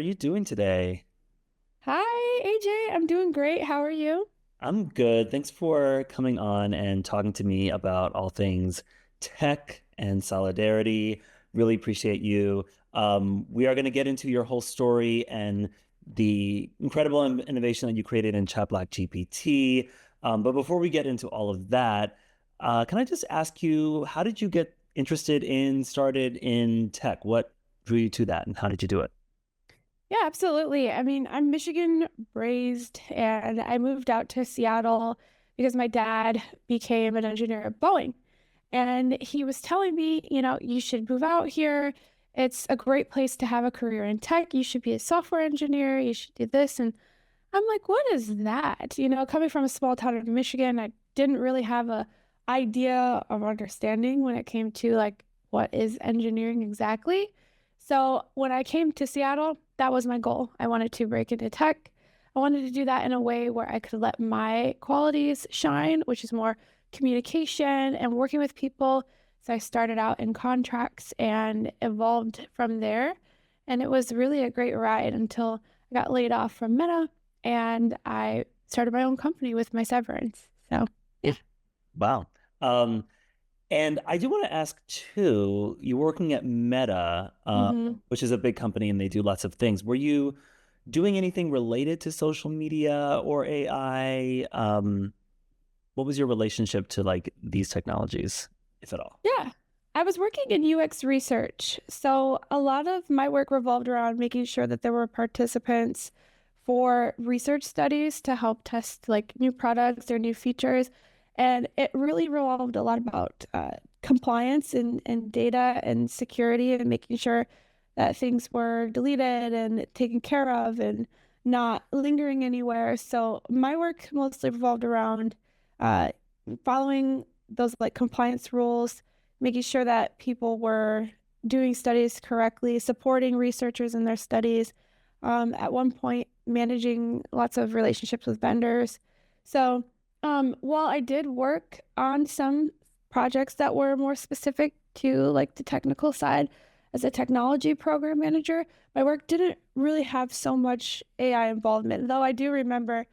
are you doing today? Hi, AJ. I'm doing great. How are you? I'm good. Thanks for coming on and talking to me about all things tech and solidarity. Really appreciate you. We are going to get into your whole story and the incredible innovation that you created in ChatBlackGPT. But before we get into all of that, can I just ask you, how did you get started in tech? What drew you to that, and how did you do it? Yeah, absolutely. I mean, I'm Michigan raised and I moved out to Seattle because my dad became an engineer at Boeing. And he was telling me, you should move out here. It's a great place to have a career in tech. You should be a software engineer. You should do this. And I'm like, what is that? Coming from a small town in Michigan, I didn't really have a idea of understanding when it came to like what is engineering exactly. So when I came to Seattle, that was my goal. I wanted to break into tech. I wanted to do that in a way where I could let my qualities shine, which is more communication and working with people. So I started out in contracts and evolved from there. And it was really a great ride until I got laid off from Meta and I started my own company with my severance. So, yeah. Wow. Um, And I do want to ask too, you're working at Meta, hmm which is a big company and they do lots of things. Were you doing anything related to social media or AI? What was your relationship to like these technologies, if at all? Yeah. I was working in UX research. So, a lot of my work revolved around making sure that there were participants for research studies to help test like new products or new features. And it really revolved a lot about compliance and data and security and making sure that things were deleted and taken care of and not lingering anywhere. So, my work mostly revolved around uh, following those like compliance rules, making sure that people were doing studies correctly, supporting researchers in their studies. At one point, managing lots of relationships with vendors. So, while I did work on some projects that were more specific to like the technical side as a technology program manager, my work didn't really have so much AI involvement, though I do remember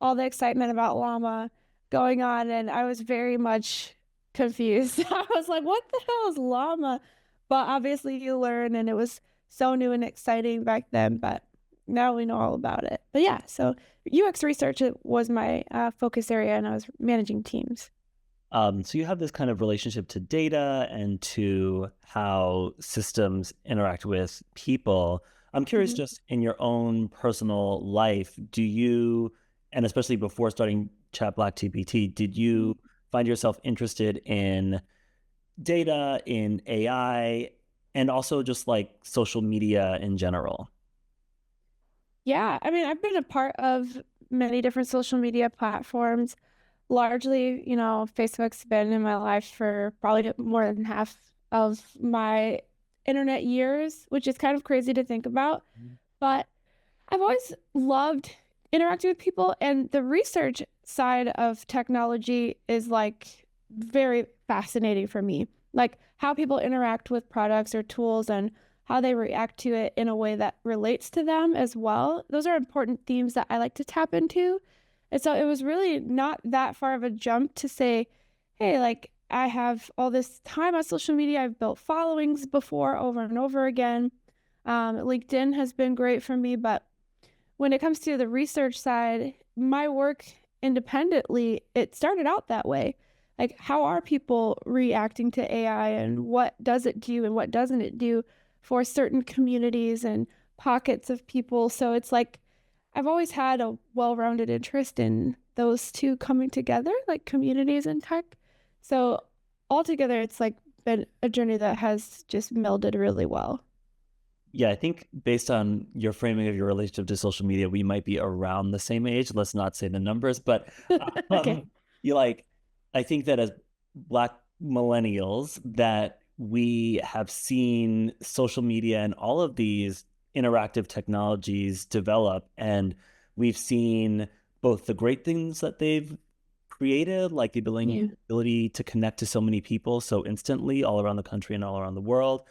all the excitement about llama going on, and I was very much confused. I was like, what the hell is llama? But obviously, you learn, and it was so new and exciting back then, but now we know all about it. But yeah, so UX research was my focus area, and I was managing teams. So you have this kind of relationship to data and to how systems interact with people. I'm curious, Mhm. just in your own personal life, do you, and especially before starting ChatBlackGPT, did you find yourself interested in data, in AI, and also just like social media in general? Yeah, I mean, I've been a part of many different social media platforms. Largely, Facebook's been in my life for probably more than half of my internet years, which is kind of crazy to think about. But I've always loved interacting with people, and the research side of technology is like very fascinating for me. Like how people interact with products or tools and how they react to it in a way that relates to them as well. Those are important themes that I like to tap into. And so it was really not that far of a jump to say, hey, like I have all this time on social media. I've built followings before over and over again. LinkedIn has been great for me, but when it comes to the research side, my work independently, it started out that way. Like, how are people reacting to AI and what does it do and what doesn't it do for certain communities and pockets of people? So it's like I've always had a well rounded interest in those two coming together, like communities and tech. So altogether, it's like been a journey that has just melded really well. Yeah, I think based on your framing of your relationship to social media, we might be around the same age. Let's not say the numbers, but Okay. you like, I think that as Black millennials, that we have seen social media and all of these interactive technologies develop, and we've seen both the great things that they've created, like the Yeah. ability to connect to so many people so instantly all around the country and all around the world,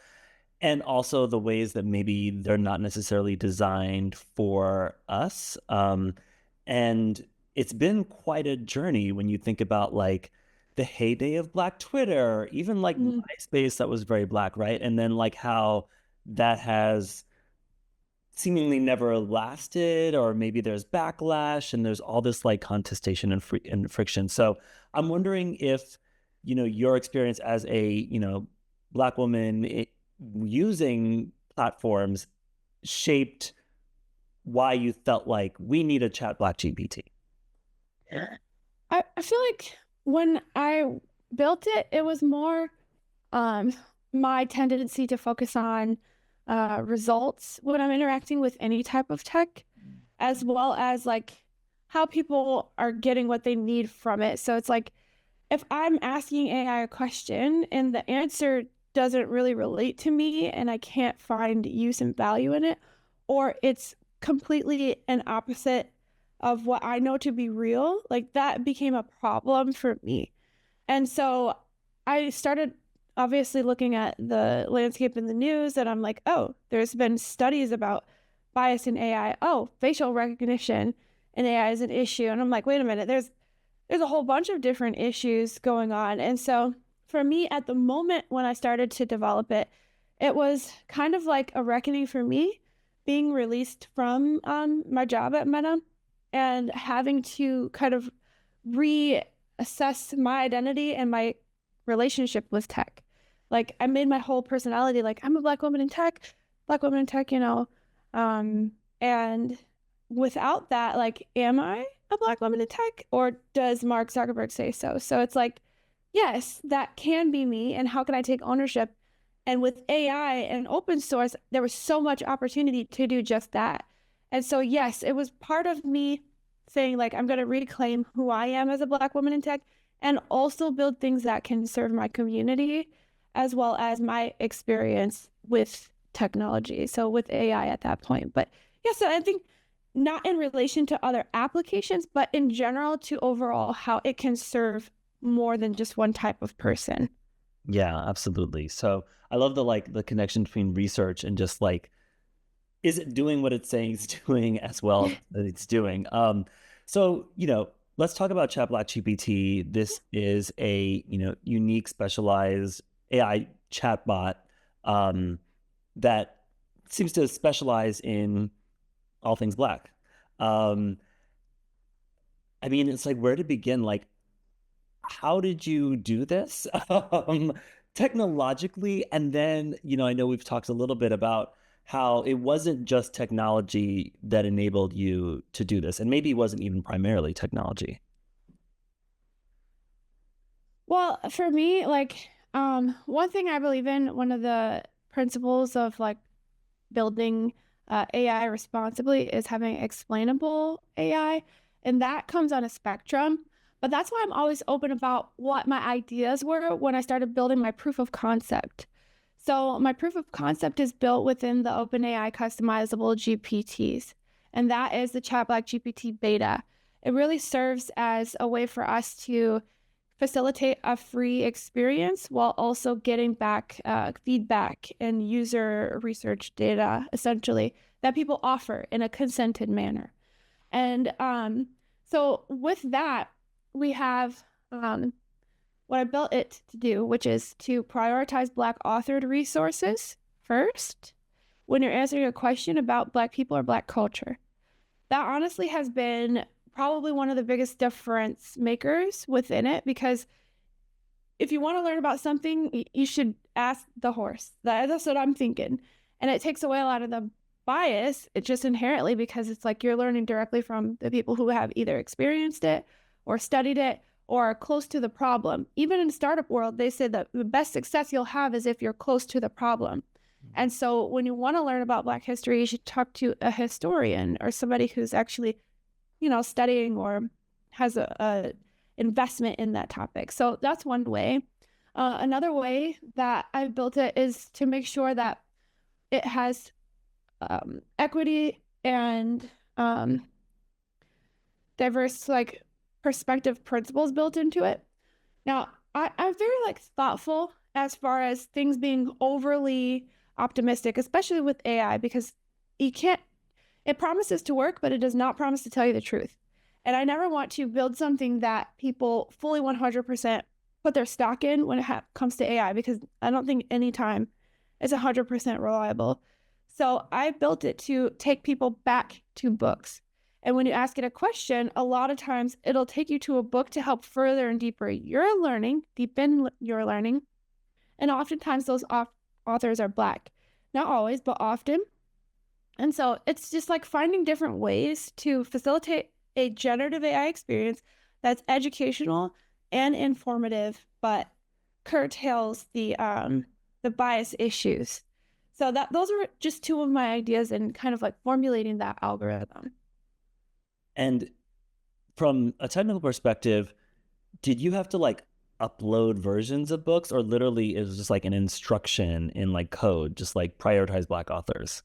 and also the ways that maybe they're not necessarily designed for us. And it's been quite a journey when you think about like the heyday of Black Twitter, even like Mhm. MySpace that was very Black, right? And then like how that has seemingly never lasted, or maybe there's backlash and there's all this like contestation and friction. So I'm wondering if, your experience as a, Black woman using platforms shaped why you felt like we need a chat Black GPT. I feel like when I built it, it was more um, my tendency to focus on results when I'm interacting with any type of tech, as well as like how people are getting what they need from it. So it's like if I'm asking AI a question and the answer doesn't really relate to me and I can't find use and value in it, or it's completely an opposite of what I know to be real, like that became a problem for me. And so I started obviously looking at the landscape in the news, and I'm like, oh, there's been studies about bias in AI. Oh, facial recognition in AI is an issue. And I'm like, wait a minute, there's a whole bunch of different issues going on. And so for me at the moment when I started to develop it, it was kind of like a reckoning for me being released from my job at Meta and having to kind of reassess my identity and my relationship with tech. Like I made my whole personality like I'm a Black woman in tech, Black woman in tech, Um, and without that, like, am I a Black woman in tech, or does Mark Zuckerberg say so? So it's like, yes, that can be me, and how can I take ownership? And with AI and open source, there was so much opportunity to do just that. And so, yes, it was part of me saying, like, I'm going to reclaim who I am as a Black woman in tech and also build things that can serve my community as well as my experience with technology. So, with AI at that point. But yeah, so I think not in relation to other applications, but in general to overall how it can serve more than just one type of person. Yeah, absolutely. So I love the connection between research and just like, is it doing what it's saying it's doing as well as it's doing? So, let's talk about ChatBlackGPT. This is a, unique, specialized AI chatbot um, that seems to specialize in all things Black. Um, I mean, it's like, where to begin? Like, how did you do this technologically? And then, I know we've talked a little bit about how it wasn't just technology that enabled you to do this, and maybe it wasn't even primarily technology. Well, for me, like, one thing I believe in, one of the principles of like building AI responsibly is having explainable AI. And that comes on a spectrum. But that's why I'm always open about what my ideas were when I started building my proof of concept. So my proof of concept is built within the OpenAI customizable GPTs, and that is the ChatBlack GPT beta. It really serves as a way for us to facilitate a free experience while also getting back feedback and user research data, essentially, that people offer in a consented manner. And so with that, we have what I built it to do, which is to prioritize Black authored resources first when you're answering a question about Black people or Black culture. That honestly has been probably one of the biggest difference makers within it because if you want to learn about something, you should ask the horse. That's what I'm thinking. And it takes away a lot of the bias, it just inherently because it's like you're learning directly from the people who have either experienced it or studied it or are close to the problem. Even in the startup world, they say that the best success you'll have is if you're close to the problem. And so when you want to learn about Black history, you should talk to a historian or somebody who's actually, studying or has a investment in that topic. So that's one way. Another way that I built it is to make sure that it has equity and diverse like perspective principles built into it. Now, I'm very like thoughtful as far as things being overly optimistic, especially with AI, because you can't, it promises to work, but it does not promise to tell you the truth. And I never want to build something that people fully 100% put their stock in when it comes to AI, because I don't think any time is 100% reliable. So I built it to take people back to books. And when you ask it a question, a lot of times it'll take you to a book to help further and deeper your learning, deepen your learning. And oftentimes those authors are Black. Not always, but often. And so it's just like finding different ways to facilitate a generative AI experience that's educational and informative, but curtails the bias issues. So that those are just two of my ideas in kind of like formulating that algorithm. And from a technical perspective, did you have to like upload versions of books, or literally it was just like an instruction in like code, just like prioritize Black authors?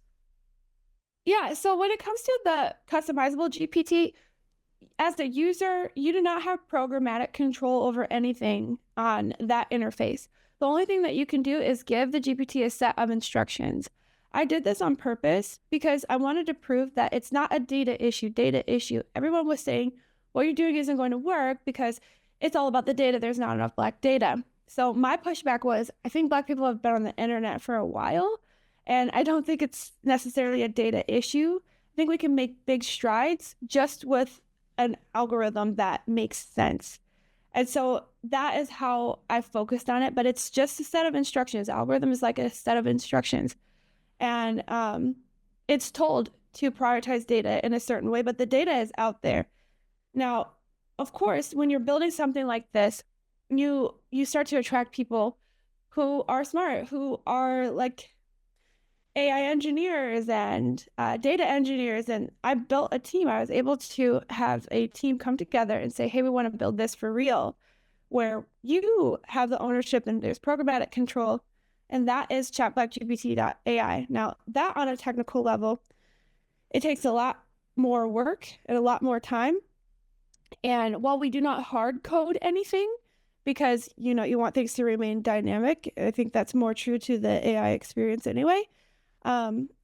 Yeah, so when it comes to the customizable GPT, as the user, you do not have programmatic control over anything on that interface. The only thing that you can do is give the GPT a set of instructions. I did this on purpose because I wanted to prove that it's not a data issue. Everyone was saying what you're doing isn't going to work because it's all about the data. There's not enough Black data. So my pushback was, I think Black people have been on the internet for a while, and I don't think it's necessarily a data issue. I think we can make big strides just with an algorithm that makes sense. And so that is how I focused on it, but it's just a set of instructions. Algorithm is like a set of instructions. And it's told to prioritize data in a certain way, but the data is out there. Now, of course, when you're building something like this, you start to attract people who are smart, who are like AI engineers and data engineers. And I built a team. I was able to have a team come together and say, hey, we want to build this for real, where you have the ownership and there's programmatic control. And that is ChatBlackGPT.ai. Now, that on a technical level, it takes a lot more work and a lot more time. And while we do not hard code anything, because you want things to remain dynamic, I think that's more true to the AI experience anyway.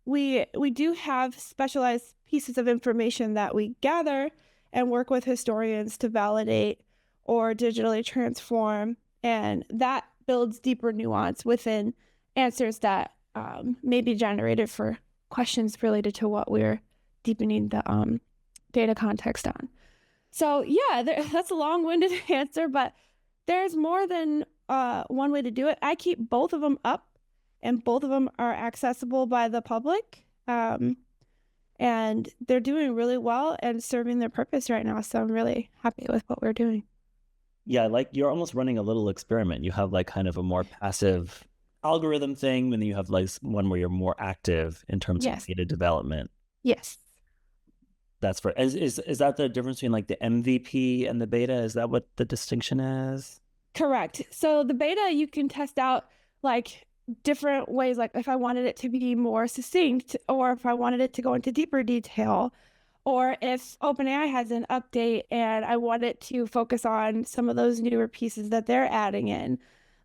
We do have specialized pieces of information that we gather and work with historians to validate or digitally transform, and that builds deeper nuance within answers that may be generated for questions related to what we're deepening the data context on. So yeah, that's a long-winded answer, but there's more than one way to do it. I keep both of them up, and both of them are accessible by the public. And they're doing really well and serving their purpose right now. So I'm really happy with what we're doing. Yeah, like you're almost running a little experiment. You have like kind of a more passive algorithm thing, and then you have like one where you're more active in terms of Yes. data development. Yes. That's for is that the difference between like the MVP and the beta? Is that what the distinction is? Correct. So the beta, you can test out like different ways, like if I wanted it to be more succinct, or if I wanted it to go into deeper detail, or if OpenAI has an update and I want it to focus on some of those newer pieces that they're adding in.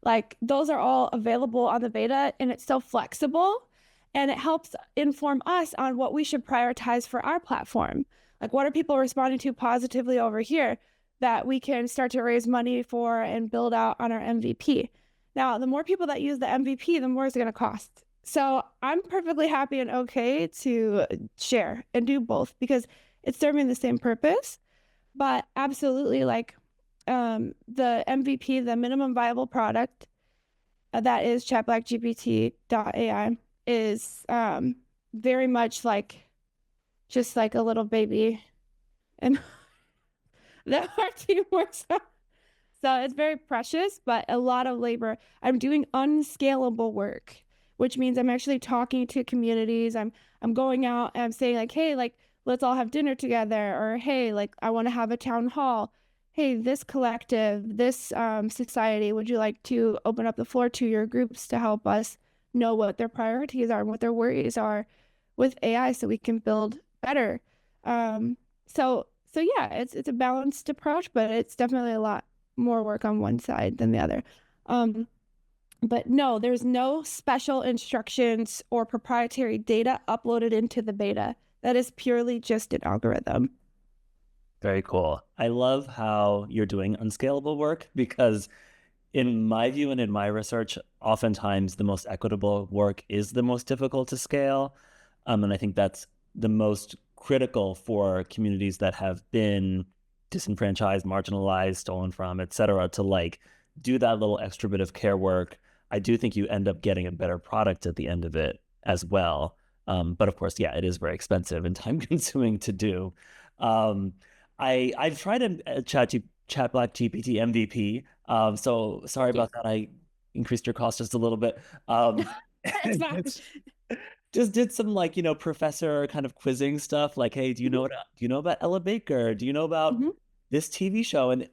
Like those are all available on the beta, and it's so flexible, and it helps inform us on what we should prioritize for our platform. Like what are people responding to positively over here that we can start to raise money for and build out on our MVP. Now, the more people that use the MVP, the more it's going to cost. So I'm perfectly happy and okay to share and do both because it's serving the same purpose. But absolutely, like the MVP, the minimum viable product that is ChatBlackGPT.ai is very much like just like a little baby, and that our team works on. So it's very precious, but a lot of labor. I'm doing unscalable work, which means I'm actually talking to communities. I'm going out and I'm saying like, hey, like let's all have dinner together, or hey, like I want to have a town hall. Hey, this collective, this society, would you like to open up the floor to your groups to help us know what their priorities are and what their worries are with AI so we can build better? So yeah, it's a balanced approach, but it's definitely a lot more work on one side than the other. Um, But no, there's no special instructions or proprietary data uploaded into the beta. That is purely just an algorithm. Very cool. I love how you're doing unscalable work because in my view and in my research, oftentimes the most equitable work is the most difficult to scale. And I think that's the most critical for communities that have been disenfranchised, marginalized, stolen from, et cetera, to like do that little extra bit of care work. I do think you end up getting a better product at the end of it as well. But of course, yeah, it is very expensive and time consuming to do. Um, I've tried a ChatBlackGPT MVP. So sorry Thank you. about that. I increased your cost just a little bit. Um, It's fine. just did some like, professor kind of quizzing stuff like, hey, Mhm, do you know about Ella Baker? Do you know about mhm, this TV show? And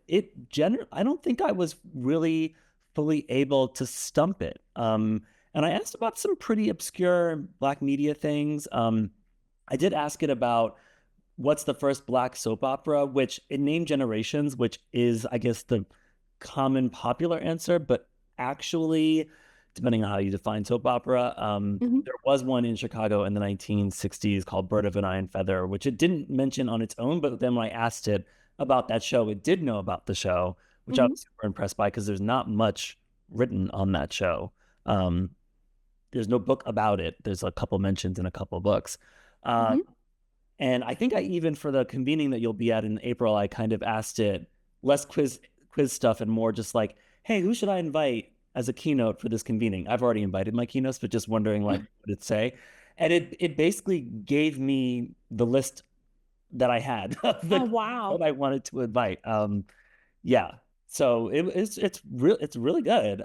I don't think I was really fully able to stump it. And I asked about some pretty obscure Black media things. I did ask it about what's the first Black soap opera, which it named Generations, which is, I guess, the common popular answer, but actually, depending on how you define soap opera, mhm, there was one in Chicago in the 1960s called Bird of an Iron Feather, which it didn't mention on its own, but then when I asked it about that show, it did know about the show, which I mhm, was super impressed by because there's not much written on that show. Um, there's no book about it. There's a couple mentions in a couple books. Uh, mhm. and I think I even for the convening that you'll be at in April, I kind of asked it less quiz stuff and more just like, hey, who should I invite as a keynote for this convening? I've already invited my keynotes, but just wondering like what would it say? And it basically gave me the list that I had of the Oh, keynotes wow. that I wanted to invite. Yeah. So it's really good.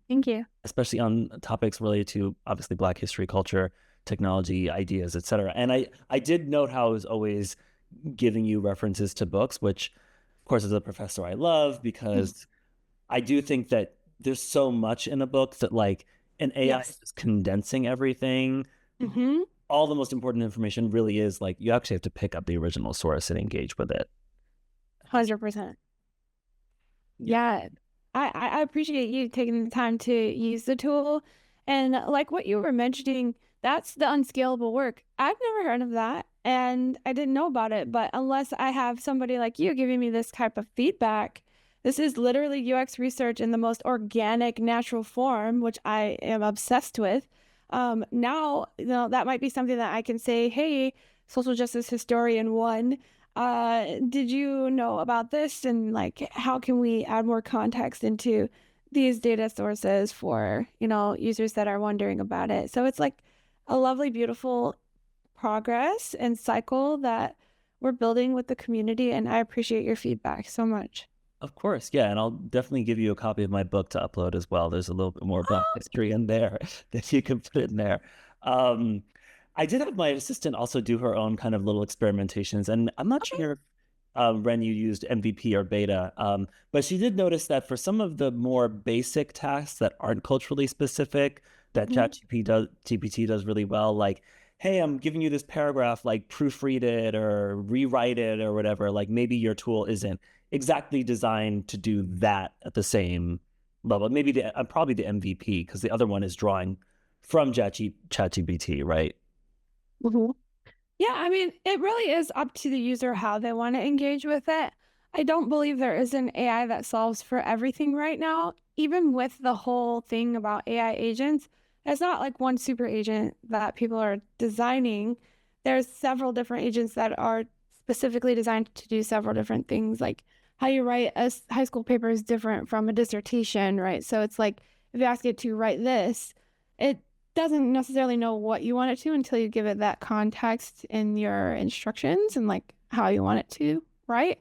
Thank you. Especially on topics related to obviously Black history, culture, technology, ideas, et cetera. And I did note how I was always giving you references to books, which, of course, as a professor, I love Mhm. because I do think that there's so much in a book that like an AI is Yes. just condensing everything. Hmm. All the most important information really is like you actually have to pick up the original source and engage with it. 100%. Yeah, Yeah, I appreciate you taking the time to use the tool. And like what you were mentioning, that's the unscalable work. I've never heard of that and I didn't know about it. But unless I have somebody like you giving me this type of feedback, this is literally UX research in the most organic, natural form, which I am obsessed with. Now, that might be something that I can say, hey, social justice historian one, did you know about this? And like, how can we add more context into these data sources for, users that are wondering about it? So it's like a lovely, beautiful progress and cycle that we're building with the community. And I appreciate your feedback so much. of course. Yeah. And I'll definitely give you a copy of my book to upload as well. There's a little bit more Black Oh, history in there that you can put in there. Um, I did have my assistant also do her own kind of little experimentations, and I'm not okay. sure if Ren you used MVP or beta, but she did notice that for some of the more basic tasks that aren't culturally specific, that Mhm, GPT does really well, like, hey, I'm giving you this paragraph, like proofread it or rewrite it or whatever. Like maybe your tool isn't exactly designed to do that at the same level. Maybe probably the MVP because the other one is drawing from ChatGPT, right? mhm. Yeah, I mean, it really is up to the user how they want to engage with it. I don't believe there is an AI that solves for everything right now. Even with the whole thing about AI agents, it's not like one super agent that people are designing. There's several different agents that are specifically designed to do several different things. Like how you write a high school paper is different from a dissertation, right? So it's like if you ask it to write this, it doesn't necessarily know what you want it to until you give it that context in your instructions and like how you want it to, right?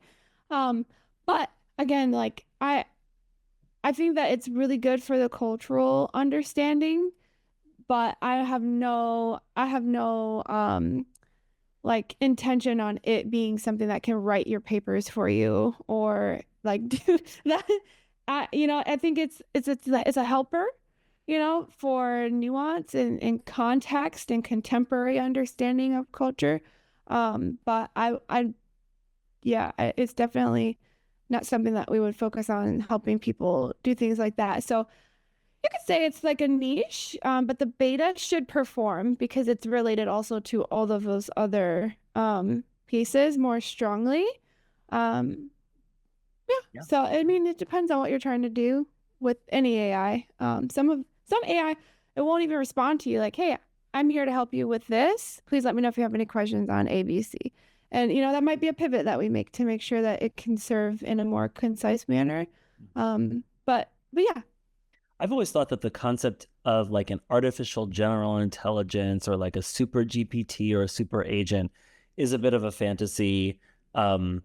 Um, but again, like I think that it's really good for the cultural understanding, but I have no like intention on it being something that can write your papers for you or like do that. I think it's a helper, for nuance and context and contemporary understanding of culture. But it's definitely not something that we would focus on helping people do things like that. So You could say it's like a niche, but the beta should perform because it's related also to all of those other pieces more strongly. Um, yeah. Yeah. So I mean, it depends on what you're trying to do with any AI. Some AI, it won't even respond to you like, "Hey, I'm here to help you with this. Please let me know if you have any questions on ABC." And that might be a pivot that we make to make sure that it can serve in a more concise manner. But yeah. I've always thought that the concept of like an artificial general intelligence or like a super GPT or a super agent is a bit of a fantasy. Um,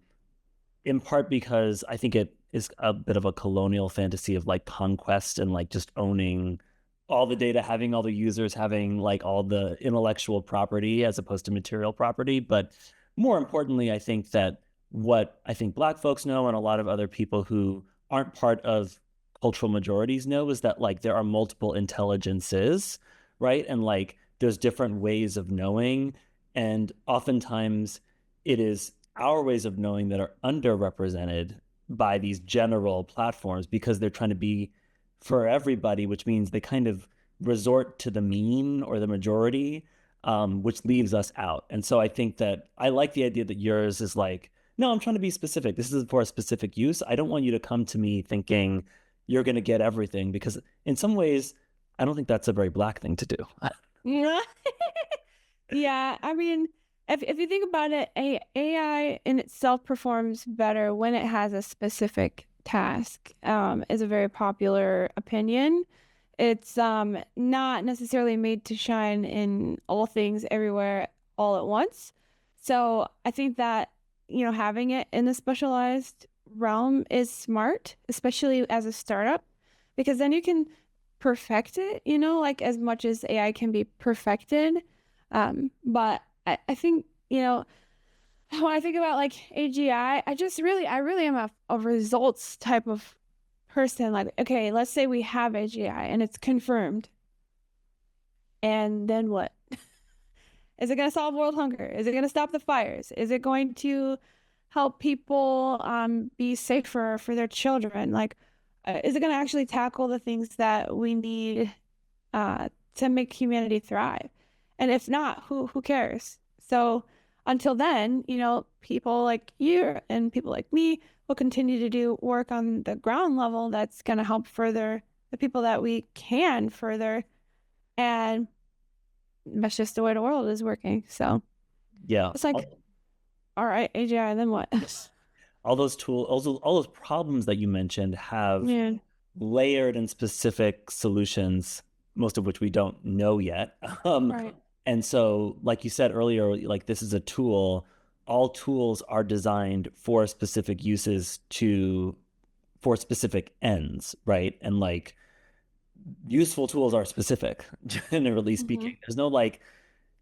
in part because I think it is a bit of a colonial fantasy of like conquest and like just owning all the data, having all the users, having like all the intellectual property as opposed to material property. But more importantly, I think that what I think Black folks know and a lot of other people who aren't part of cultural majorities know is that like there are multiple intelligences, right? And like there's different ways of knowing. And oftentimes it is our ways of knowing that are underrepresented by these general platforms because they're trying to be for everybody, which means they kind of resort to the mean or the majority, which leaves us out. And so I think that I like the idea that yours is like, no, I'm trying to be specific. This is for a specific use. I don't want you to come to me thinking you're going to get everything because in some ways, I don't think that's a very Black thing to do. Yeah, I mean, if you think about it, AI in itself performs better when it has a specific task, is a very popular opinion. It's not necessarily made to shine in all things everywhere all at once. So I think that, having it in a specialized realm is smart, especially as a startup, because then you can perfect it, like as much as AI can be perfected. But I think, when I think about like AGI, I really am a results type of person. Like, okay, let's say we have AGI and it's confirmed. And then what? Is it going to solve world hunger? Is it going to stop the fires? Is it going to help people be safer for their children? Like, is it going to actually tackle the things that we need to make humanity thrive? And if not, who cares? So until then, people like you and people like me will continue to do work on the ground level that's going to help further the people that we can further. And that's just the way the world is working. So Yeah. it's like, all right, AGI, then what? All those tools, all those problems that you mentioned have Yeah, layered and specific solutions, most of which we don't know yet. Um, right. and so, like you said earlier, like this is a tool. All tools are designed for specific uses for specific ends, right? And like useful tools are specific, generally Hmm. speaking. There's no like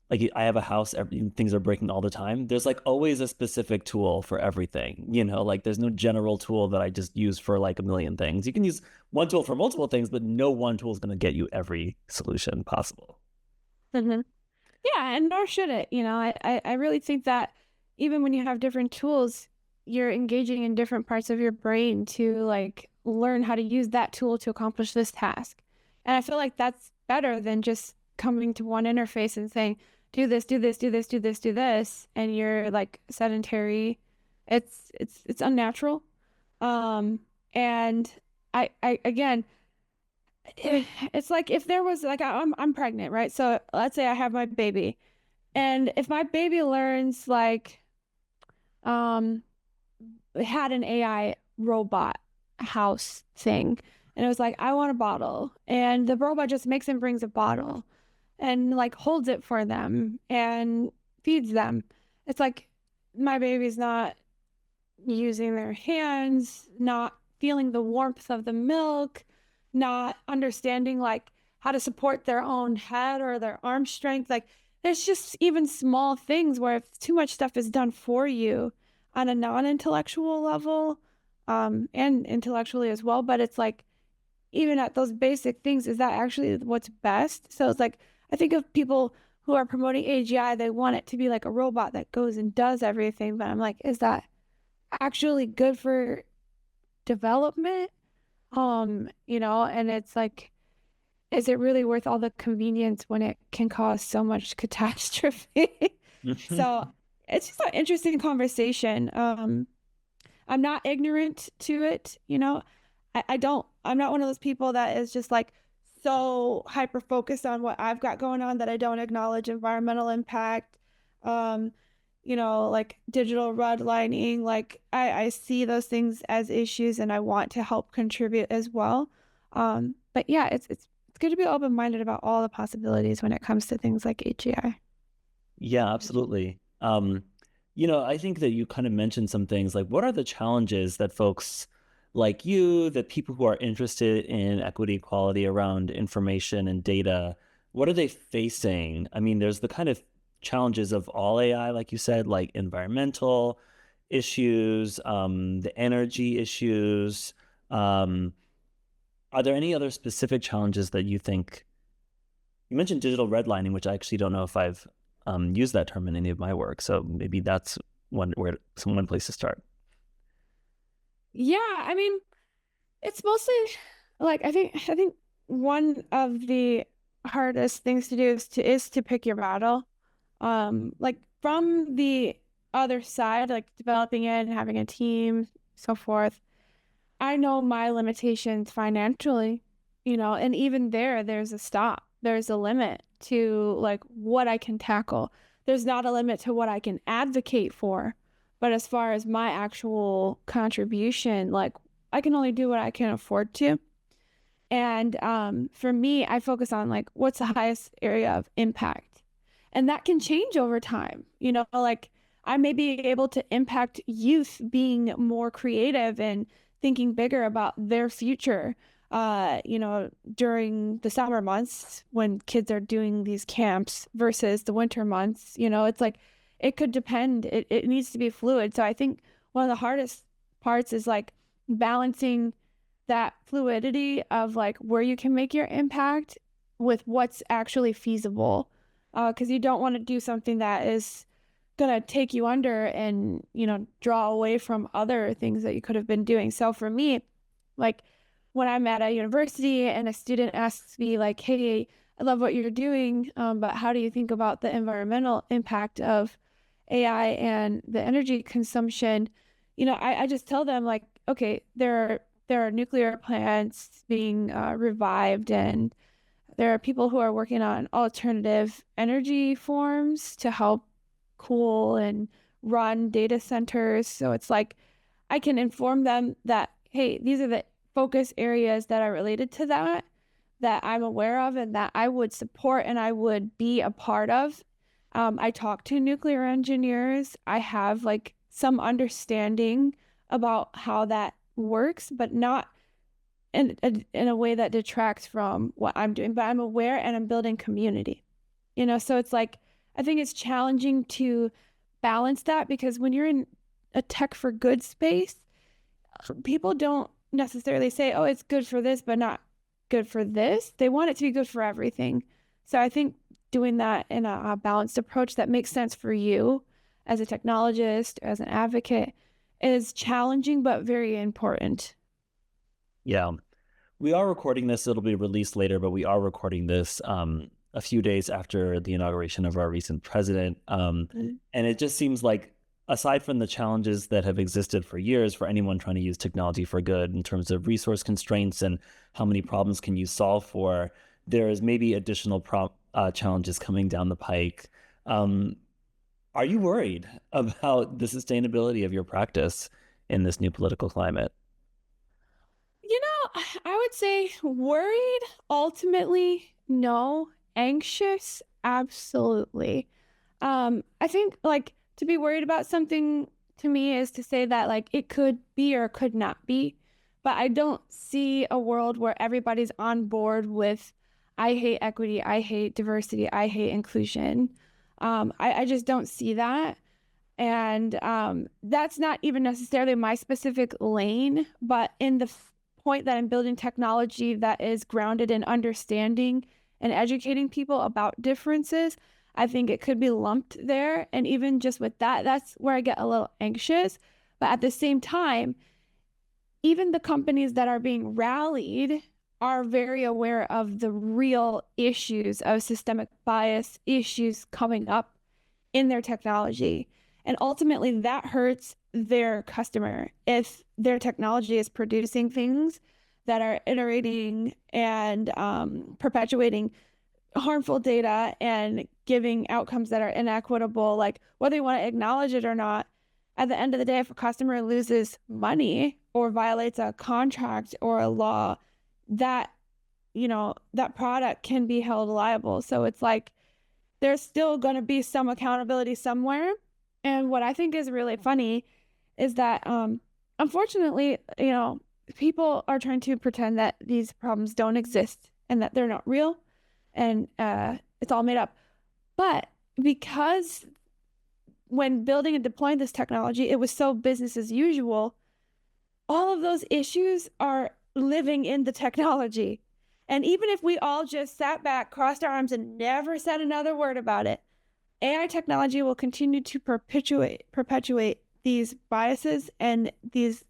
I have a house, things are breaking all the time. There's like always a specific tool for everything, like there's no general tool that I just use for like a million things. You can use one tool for multiple things, but no one tool is going to get you every solution possible. Hmm. Yeah, and nor should it. I really think that even when you have different tools, you're engaging in different parts of your brain to like learn how to use that tool to accomplish this task. And I feel like that's better than just coming to one interface and saying, do this, do this, do this, do this, do this, and you're like sedentary. It's unnatural. Um, and I again, it's like if there was like I'm pregnant, right? So let's say I have my baby. And if my baby learns like um had an AI robot house thing and it was like I want a bottle and the robot just makes and brings a bottle and like holds it for them and feeds them. It's like my baby's not using their hands, not feeling the warmth of the milk, not understanding like how to support their own head or their arm strength. Like there's just even small things where if too much stuff is done for you on a non-intellectual level, and intellectually as well, but it's like even at those basic things, is that actually what's best? So it's like I think of people who are promoting AGI, they want it to be like a robot that goes and does everything, but I'm like, is that actually good for development? And it's like is it really worth all the convenience when it can cause so much catastrophe? So it's just an interesting conversation. I'm not ignorant to it, you know. I'm not one of those people that is just like so hyper focused on what I've got going on that I don't acknowledge environmental impact. Um, like digital redlining, like I see those things as issues and I want to help contribute as well. But yeah, it's good to be open-minded about all the possibilities when it comes to things like AGI. Yeah, absolutely. I think that you kind of mentioned some things like what are the challenges that folks like you, that people who are interested in equity, equality around information and data, what are they facing? I mean, there's the kind of challenges of all AI, like you said, like environmental issues, the energy issues. Um, are there any other specific challenges that you think you mentioned digital redlining, which I actually don't know if I've used that term in any of my work. So maybe that's one place to start. Yeah, I mean, it's mostly like I think one of the hardest things to do is to pick your battle. Like from the other side, like developing it and having a team, so forth. I know my limitations financially, and even there's a stop. There's a limit to like what I can tackle. There's not a limit to what I can advocate for. But as far as my actual contribution, like I can only do what I can afford to. And for me, I focus on like what's the highest area of impact. And that can change over time. Like I may be able to impact youth being more creative and thinking bigger about their future. During the summer months when kids are doing these camps versus the winter months, it's like it could depend. It needs to be fluid. So I think one of the hardest parts is like balancing that fluidity of like where you can make your impact with what's actually feasible. Because you don't want to do something that is gonna take you under and, draw away from other things that you could have been doing. So for me, like when I'm at a university and a student asks me like, hey, I love what you're doing, but how do you think about the environmental impact of AI and the energy consumption? I just tell them like, okay, there are nuclear plants being revived, and there are people who are working on alternative energy forms to help cool and run data centers. So it's like I can inform them that, hey, these are the focus areas that are related to that I'm aware of and that I would support and I would be a part of. I talk to nuclear engineers. I have like some understanding about how that works, but not in a way that detracts from what I'm doing. But I'm aware and I'm building community. So it's like I think it's challenging to balance that because when you're in a tech for good space, people don't necessarily say, oh, it's good for this, but not good for this. They want it to be good for everything. So I think doing that in a balanced approach that makes sense for you as a technologist, as an advocate, is challenging but very important. Yeah. We are recording this. It'll be released later, but we are recording this a few days after the inauguration of our recent president. Mm. And it just seems like, aside from the challenges that have existed for years for anyone trying to use technology for good in terms of resource constraints and how many problems can you solve for, there is maybe additional challenges coming down the pike. Um, are you worried about the sustainability of your practice in this new political climate? I would say worried, ultimately, no. Anxious, absolutely. I think like to be worried about something to me is to say that like it could be or could not be. But I don't see a world where everybody's on board with I hate equity, I hate diversity, I hate inclusion. I just don't see that. And that's not even necessarily my specific lane, but in the point that I'm building technology that is grounded in understanding and educating people about differences, I think it could be lumped there. And even just with that, that's where I get a little anxious. But at the same time, even the companies that are being rallied are very aware of the real issues of systemic bias issues coming up in their technology. And ultimately, that hurts their customer if their technology is producing things that are iterating and perpetuating harmful data and giving outcomes that are inequitable, like whether you want to acknowledge it or not. At the end of the day, if a customer loses money or violates a contract or a law, that, that product can be held liable. So it's like there's still going to be some accountability somewhere. And what I think is really funny is that, unfortunately, people are trying to pretend that these problems don't exist and that they're not real and it's all made up. But because when building and deploying this technology, it was so business as usual, all of those issues are living in the technology. And even if we all just sat back, crossed our arms, and never said another word about it, AI technology will continue to perpetuate these biases and these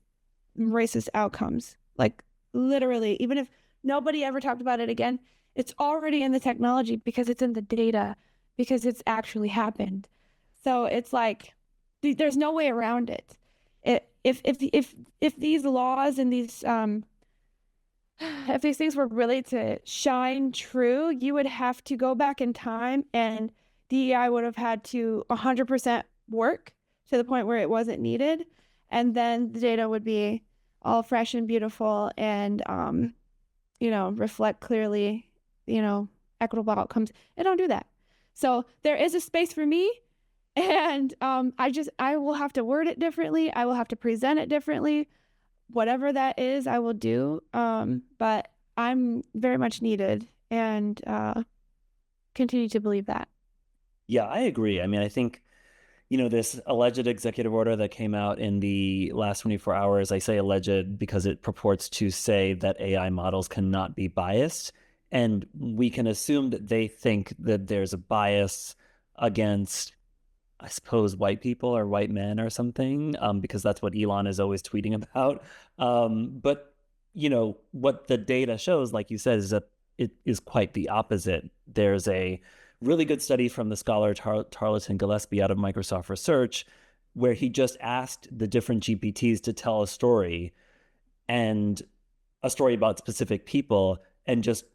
racist outcomes. Like literally, even if nobody ever talked about it again, it's already in the technology because it's in the data, because it's actually happened. So it's like there's no way around it. If these laws and these if these things were really to shine true, you would have to go back in time and DEI would have had to 100% work to the point where it wasn't needed. And then the data would be all fresh and beautiful and, reflect clearly, equitable outcomes. It don't do that. So there is a space for me. And I will have to word it differently. I will have to present it differently. Whatever that is, I will do. But I'm very much needed and continue to believe that. Yeah, I agree. I mean, I think, this alleged executive order that came out in the last 24 hours, I say alleged because it purports to say that AI models cannot be biased. And we can assume that they think that there's a bias against, I suppose, white people or white men or something, because that's what Elon is always tweeting about. But, what the data shows, like you said, is that it is quite the opposite. There's a really good study from the scholar Tarleton Gillespie out of Microsoft Research, where he just asked the different GPTs to tell a story and a story about specific people and just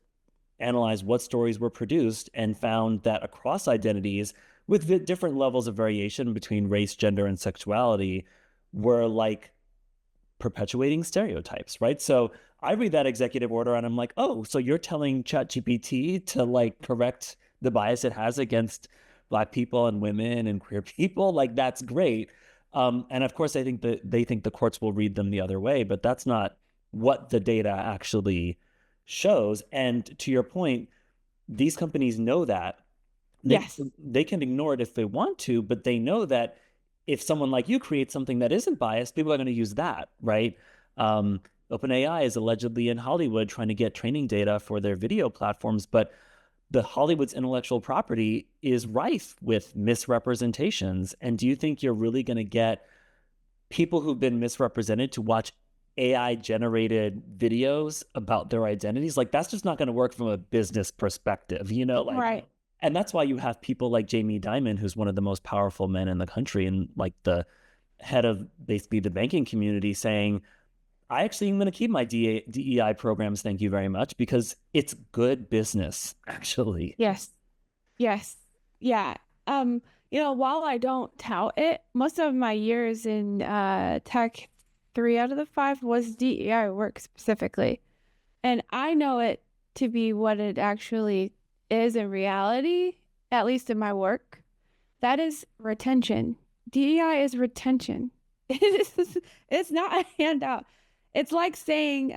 analyzed what stories were produced and found that across identities with different levels of variation between race, gender, and sexuality were like perpetuating stereotypes, right? So I read that executive order and I'm like, oh, so you're telling ChatGPT to like correct the bias it has against Black people and women and queer people? Like, that's great. And of course, I think that they think the courts will read them the other way, but that's not what the data actually shows. And to your point, these companies know that Yes. they can ignore it if they want to, but they know that if someone like you creates something that isn't biased, people are going to use that, right? Um, OpenAI is allegedly in Hollywood trying to get training data for their video platforms, but the Hollywood's intellectual property is rife with misrepresentations. And do you think you're really going to get people who've been misrepresented to watch AI generated videos about their identities? Like, that's just not going to work from a business perspective, like, Right. and that's why you have people like Jamie Dimon, who's one of the most powerful men in the country and like the head of basically the banking community, saying, I actually am going to keep my DEI programs. Thank you very much, because it's good business, actually. Yes. Yes. Yeah. While I don't tout it, most of my years in tech, 3 out of the 5 was DEI work specifically. And I know it to be what it actually is in reality, at least in my work. That is retention. DEI is retention. It's not a handout. It's like saying,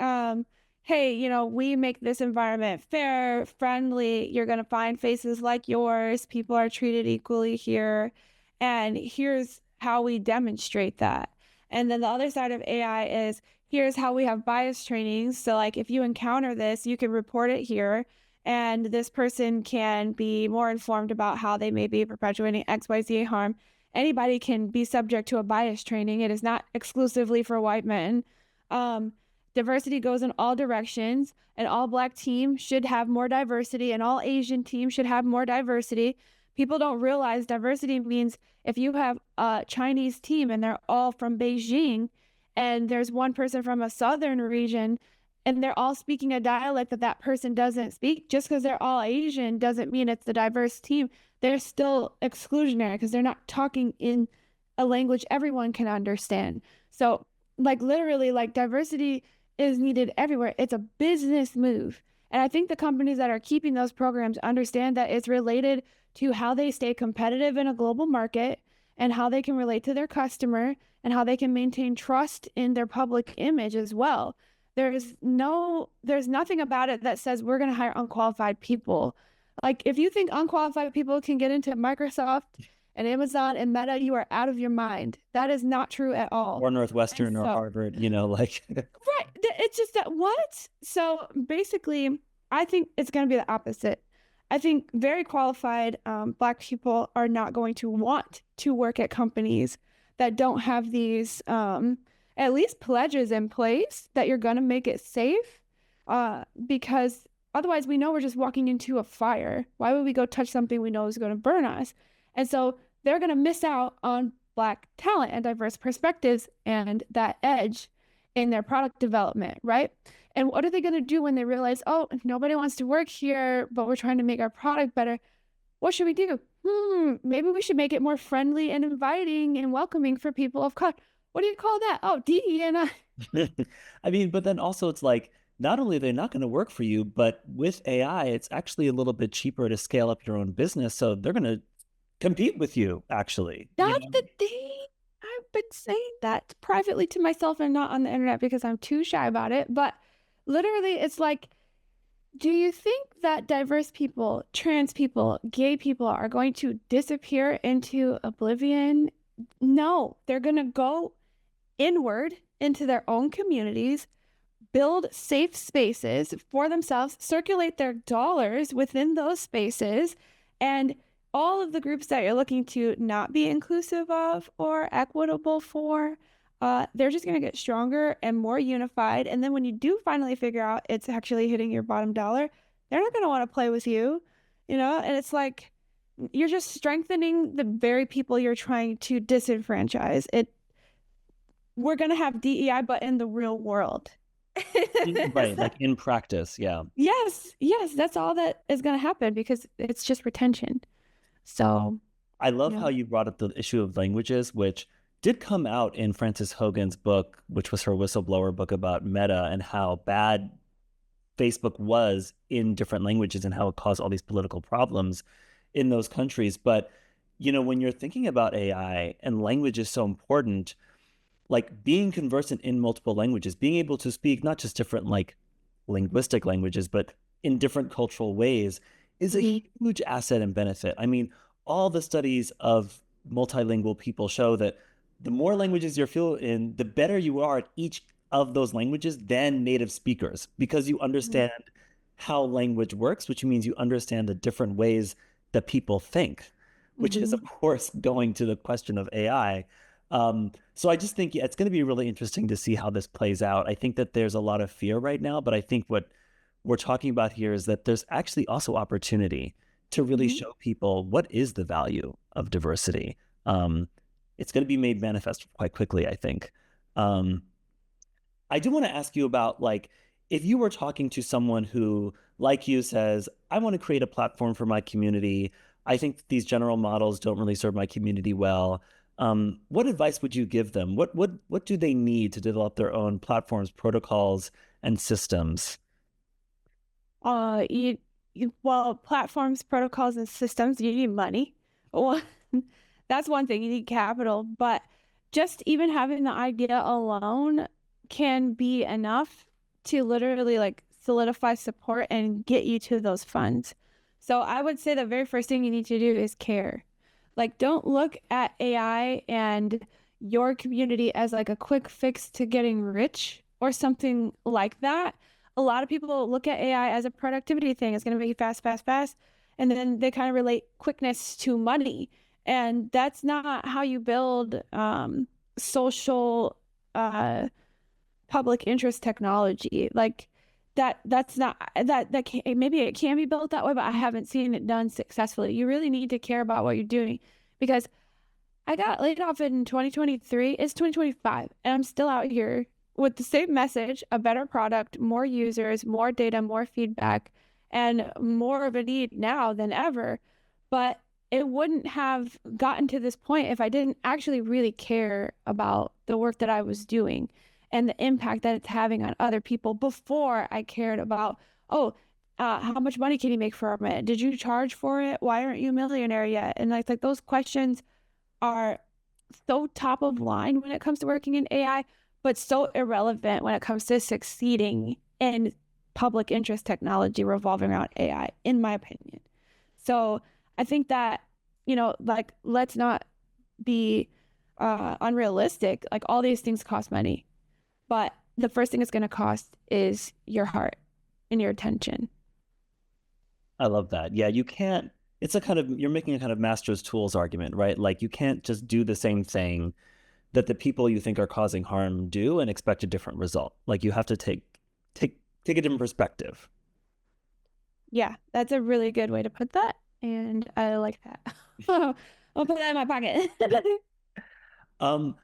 hey, we make this environment fair, friendly. You're going to find faces like yours. People are treated equally here. And here's how we demonstrate that. And then the other side of AI is here's how we have bias trainings. So, like, if you encounter this, you can report it here and this person can be more informed about how they may be perpetuating XYZ harm. Anybody can be subject to a bias training. It is not exclusively for white men. Um, diversity goes in all directions. An all Black team should have more diversity. An all Asian team should have more diversity. People don't realize diversity means if you have a Chinese team and they're all from Beijing, and there's one person from a southern region, and they're all speaking a dialect that that person doesn't speak, just because they're all Asian doesn't mean it's the diverse team. They're still exclusionary because they're not talking in a language everyone can understand. So, like, literally, like, diversity is needed everywhere. It's a business move. And I think the companies that are keeping those programs understand that it's related to how they stay competitive in a global market and how they can relate to their customer and how they can maintain trust in their public image as well. There's nothing about it that says we're going to hire unqualified people. Like, if you think unqualified people can get into Microsoft and Amazon and Meta, you are out of your mind. That is not true at all. Or Northwestern or Harvard, like. Right. It's just that what? So basically, I think it's going to be the opposite. I think very qualified Black people are not going to want to work at companies that don't have these at least pledges in place that you're going to make it safe, because otherwise we know we're just walking into a fire. Why would we go touch something we know is going to burn us? And so they're going to miss out on Black talent and diverse perspectives and that edge in their product development, right? And what are they going to do when they realize, oh, nobody wants to work here, but we're trying to make our product better? What should we do? Maybe we should make it more friendly and inviting and welcoming for people of color. What do you call that? Oh, DE&I. I mean, but then also it's like, not only are they not going to work for you, but with AI, it's actually a little bit cheaper to scale up your own business. So they're going to compete with you, actually. That's the thing. I've been saying that privately to myself and not on the internet because I'm too shy about it. But literally, it's like, do you think that diverse people, trans people, gay people are going to disappear into oblivion? No, they're going to go inward into their own communities, build safe spaces for themselves, circulate their dollars within those spaces, and all of the groups that you're looking to not be inclusive of or equitable for, they're just going to get stronger and more unified. And then when you do finally figure out it's actually hitting your bottom dollar, they're not going to want to play with you, and it's like you're just strengthening the very people you're trying to disenfranchise. We're going to have DEI, but in the real world. Right, like in practice, yeah. Yes, that's all that is going to happen because it's just retention. So I love how you brought up the issue of languages, which did come out in Frances Hogan's book, which was her whistleblower book about Meta and how bad Facebook was in different languages and how it caused all these political problems in those countries. But, when you're thinking about AI and language is so important, like being conversant in multiple languages, being able to speak not just different like linguistic languages, but in different cultural ways is a huge asset and benefit. I mean, all the studies of multilingual people show that the more languages you're fluent in, the better you are at each of those languages than native speakers, because you understand how language works, which means you understand the different ways that people think, which is, of course, going to the question of AI. So I just think it's going to be really interesting to see how this plays out. I think that there's a lot of fear right now, but I think what we're talking about here is that there's actually also opportunity to really show people what is the value of diversity. It's going to be made manifest quite quickly, I think. I do want to ask you about, like, if you were talking to someone who, like you, says, I want to create a platform for my community. I think these general models don't really serve my community well. What advice would you give them? What do they need to develop their own platforms, protocols, and systems? Well, platforms, protocols, and systems, you need money. Well, that's one thing. You need capital, but just even having the idea alone can be enough to literally like solidify support and get you to those funds. So I would say the very first thing you need to do is care. Like, don't look at AI and your community as like a quick fix to getting rich or something like that. A lot of people look at AI as a productivity thing. It's going to make you fast, fast, fast. And then they kind of relate quickness to money. And that's not how you build social public interest technology. Like that's not that can, maybe it can be built that way, but I haven't seen it done successfully. You really need to care about what you're doing because I got laid off in 2023. It's 2025, and I'm still out here with the same message, a better product, more users, more data, more feedback, and more of a need now than ever. But it wouldn't have gotten to this point if I didn't actually really care about the work that I was doing and the impact that it's having on other people before I cared about, oh, how much money can you make from it? Did you charge for it? Why aren't you a millionaire yet? And like those questions are so top of line when it comes to working in AI, but so irrelevant when it comes to succeeding in public interest technology revolving around AI, in my opinion. So I think that, like, let's not be unrealistic. Like, all these things cost money, but the first thing it's going to cost is your heart and your attention. I love that. Yeah, you can't, it's a kind of, you're making a kind of master's tools argument, right? Like you can't just do the same thing that the people you think are causing harm do and expect a different result. Like you have to take a different perspective. Yeah, that's a really good way to put that. And I like that. I'll put that in my pocket. Um,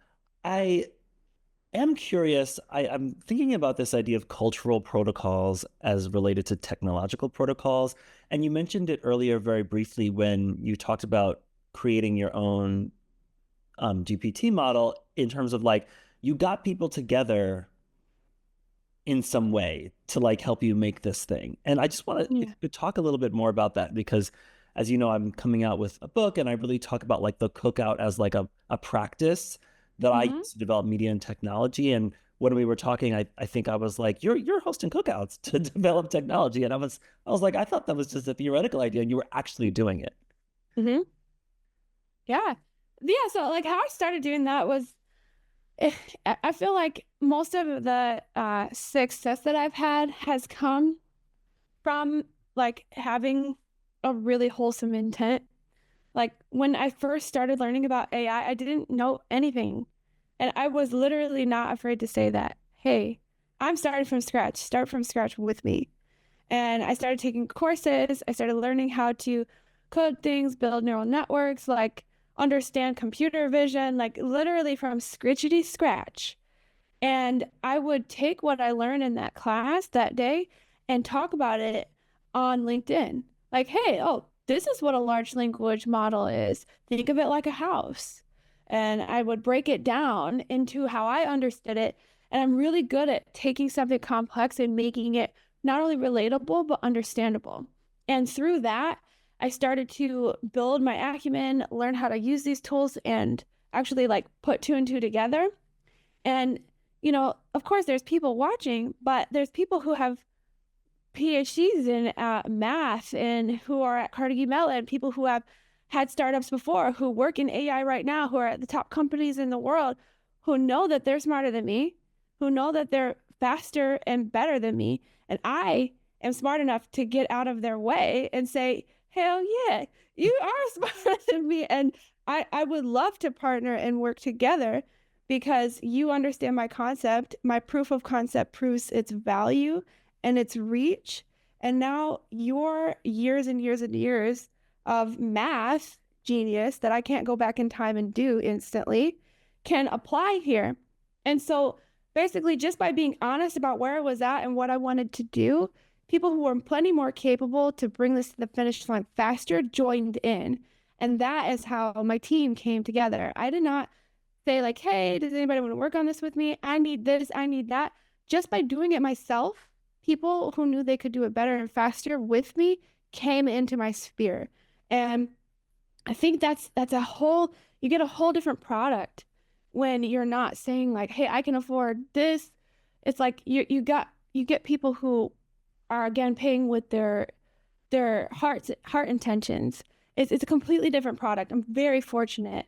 I am curious. I'm thinking about this idea of cultural protocols as related to technological protocols. And you mentioned it earlier very briefly when you talked about creating your own GPT model in terms of like you got people together in some way to like help you make this thing. And I just want to, if Yeah. you could talk a little bit more about that because as you know, I'm coming out with a book and I really talk about like the cookout as like a practice that I Hmm. use to develop media and technology. And when we were talking, I think I was like, you're hosting cookouts to develop technology. And I was like, I thought that was just a theoretical idea and you were actually doing it. Hmm. Yeah. Yeah. So, like, how I started doing that was eh, I feel like most of the success that I've had has come from like having a really wholesome intent. Like, when I first started learning about AI, I didn't know anything. And I was literally not afraid to say that, hey, I'm starting from scratch. Start from scratch with me. And I started taking courses. I started learning how to code things, build neural networks, like understand computer vision, like literally from scritchety scratch. And I would take what I learned in that class that day and talk about it on LinkedIn. Like, hey, oh, this is what a large language model is. Think of it like a house. And I would break it down into how I understood it. And I'm really good at taking something complex and making it not only relatable, but understandable. And through that, I started to build my acumen, learn how to use these tools, and actually like put two and two together. And, of course, there's people watching, but there's people who have PhDs in math and who are at Carnegie Mellon, people who have had startups before, who work in AI right now, who are at the top companies in the world, who know that they're smarter than me, who know that they're faster and better than me. And I am smart enough to get out of their way and say, hell yeah, you are smarter than me. And I would love to partner and work together because you understand my concept. My proof of concept proves its value and its reach. And now your years and years and years of math genius that I can't go back in time and do instantly can apply here. And so basically, just by being honest about where I was at and what I wanted to do, people who were plenty more capable to bring this to the finish line faster joined in. And that is how my team came together. I did not say, like, hey, does anybody want to work on this with me? I need this, I need that. Just by doing it myself, people who knew they could do it better and faster with me came into my sphere. And I think that's a whole you get a whole different product when you're not saying like, hey, I can afford this. It's like you get people who are again paying with their heart intentions. It's a completely different product. I'm very fortunate.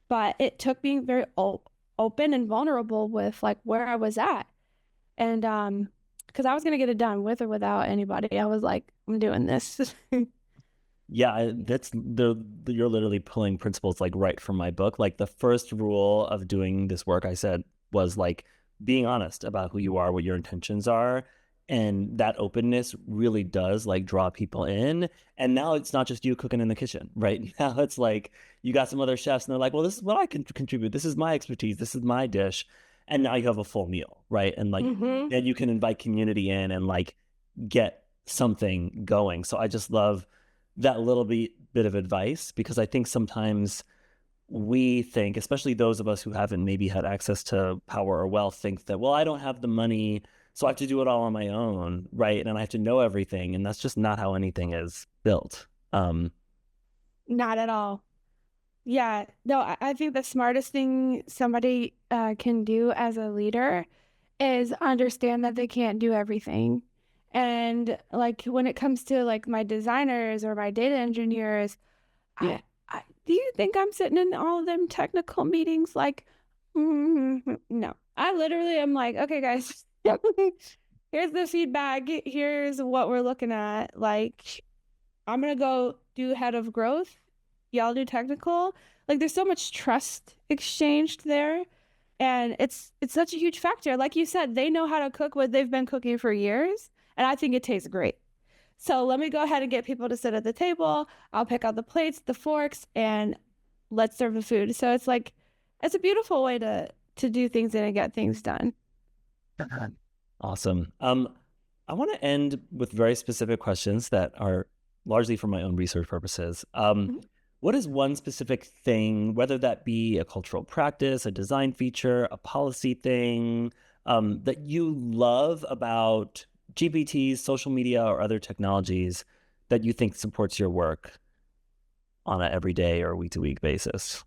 But it took being very open and vulnerable with like where I was at. And because I was gonna get it done with or without anybody. I was like, I'm doing this. Yeah, that's you're literally pulling principles like right from my book. Like the first rule of doing this work I said was like being honest about who you are, what your intentions are. And that openness really does like draw people in. And now it's not just you cooking in the kitchen, right? Now it's like you got some other chefs and they're like, well, this is what I can contribute. This is my expertise. This is my dish. And now you have a full meal, right? And like, Mm-hmm. then you can invite community in and like get something going. So I just love that little bit of advice because I think sometimes we think, especially those of us who haven't maybe had access to power or wealth, think that, well, I don't have the money, so I have to do it all on my own, right? And I have to know everything. And that's just not how anything is built. Um, Not at all. Yeah, no, I think the smartest thing somebody can do as a leader is understand that they can't do everything. And like when it comes to like my designers or my data engineers, do you think I'm sitting in all of them technical meetings? Like, no, I literally am like, okay, guys, here's the feedback. Here's what we're looking at. Like, I'm gonna go do head of growth. Y'all do technical. Like, there's so much trust exchanged there, and it's such a huge factor. Like you said, they know how to cook what they've been cooking for years, and I think it tastes great. So let me go ahead and get people to sit at the table. I'll pick out the plates, the forks, and let's serve the food. So it's like it's a beautiful way to do things and to get things done. awesome. I want to end with very specific questions that are largely for my own research purposes. Mhm. What is one specific thing, whether that be a cultural practice, a design feature, a policy thing, that you love about GPTs, social media, or other technologies that you think supports your work on an everyday or week to week basis?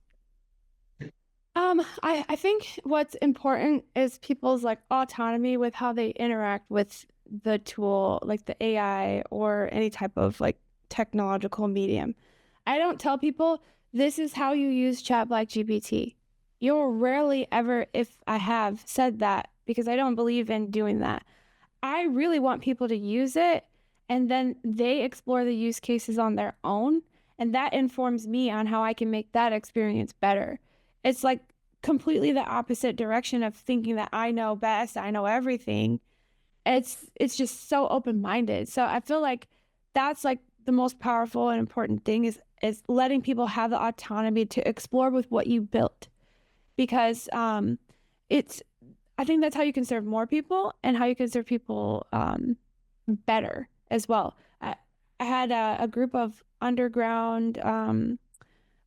I think what's important is people's like autonomy with how they interact with the tool, like the AI or any type of like technological medium. I don't tell people this is how you use ChatBlackGPT. You'll rarely ever, if I have said that, because I don't believe in doing that. I really want people to use it and then they explore the use cases on their own. And that informs me on how I can make that experience better. It's like completely the opposite direction of thinking that I know best, I know everything. It's just so open-minded. So I feel like that's like the most powerful and important thing is letting people have the autonomy to explore with what you built because it's I think that's how you can serve more people and how you can serve people better as well. I had a group of underground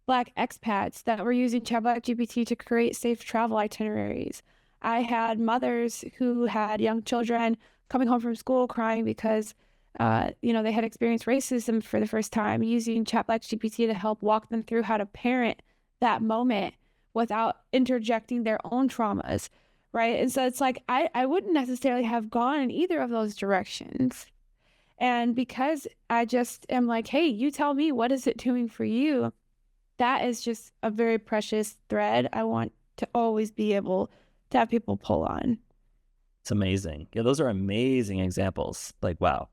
Black expats that were using ChatBlackGPT to create safe travel itineraries. I had mothers who had young children coming home from school crying because, they had experienced racism for the first time, using ChatBlackGPT to help walk them through how to parent that moment without interjecting their own traumas, right? And so it's like I wouldn't necessarily have gone in either of those directions. And because I just am like, hey, you tell me, what is it doing for you? That is just a very precious thread I want to always be able to have people pull on. It's amazing. Yeah, those are amazing examples. Like, wow.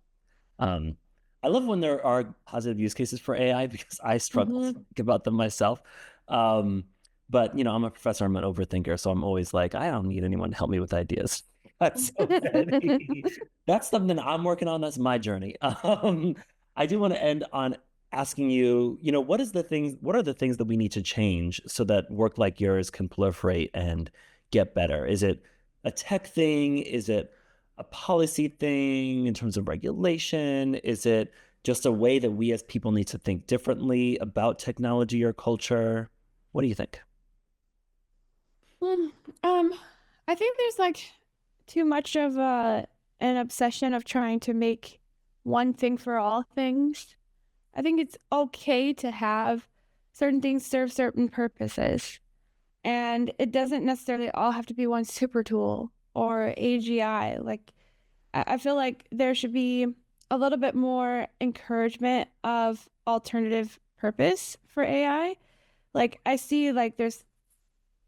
Um, I love when there are positive use cases for AI because I struggle to Mm-hmm. think about them myself. Um, but I'm a professor, I'm an overthinker, so I'm always like, I don't need anyone to help me with ideas. That's so petty. That's something I'm working on. That's my journey. I do want to end on asking you, what are the things that we need to change so that work like yours can proliferate and get better? Is it a tech thing? Is it a policy thing in terms of regulation? Is it just a way that we as people need to think differently about technology or culture? What do you think? Mm, Um, I think there's like too much of an obsession of trying to make one thing for all things. I think it's okay to have certain things serve certain purposes. And it doesn't necessarily all have to be one super tool or AGI. Like I feel like there should be a little bit more encouragement of alternative purpose for AI. Like I see like there's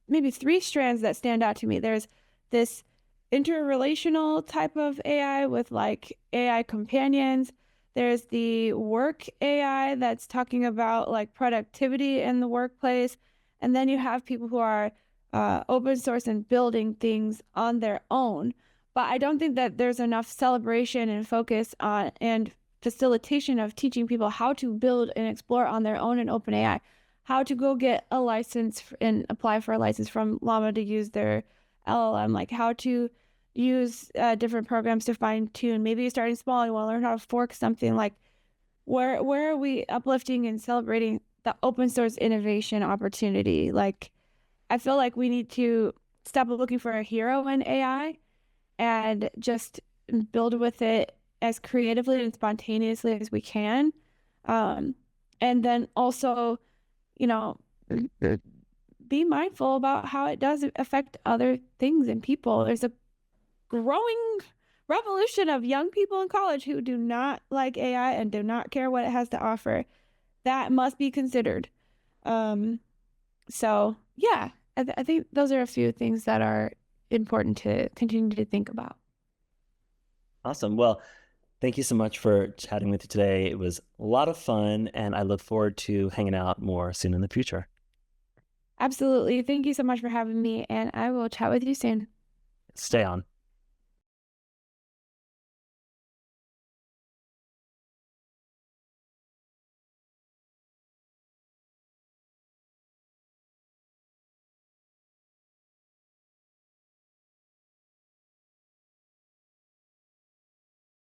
maybe three strands that stand out to me. There's this interrelational type of AI with like AI companions. There's the work AI that's talking about like productivity in the workplace. And then you have people who are open source and building things on their own. But I don't think that there's enough celebration and focus on and facilitation of teaching people how to build and explore on their own in OpenAI, how to go get a license and apply for a license from Llama to use their LLM, like how to use different programs to fine tune. Maybe you're starting small, you want to learn how to fork something. Like where are we uplifting and celebrating the open source innovation opportunity? Like I feel like we need to stop looking for a hero in AI and just build with it as creatively and spontaneously as we can. Um, and then also, you know, be mindful about how it does affect other things and people. There's a growing revolution of young people in college who do not like AI and do not care what it has to offer. That must be considered. So yeah, I think those are a few things that are important to continue to think about. Awesome. Well, thank you so much for chatting with you today. It was a lot of fun, and I look forward to hanging out more soon in the future. Absolutely. Thank you so much for having me, and I will chat with you soon. Stay on.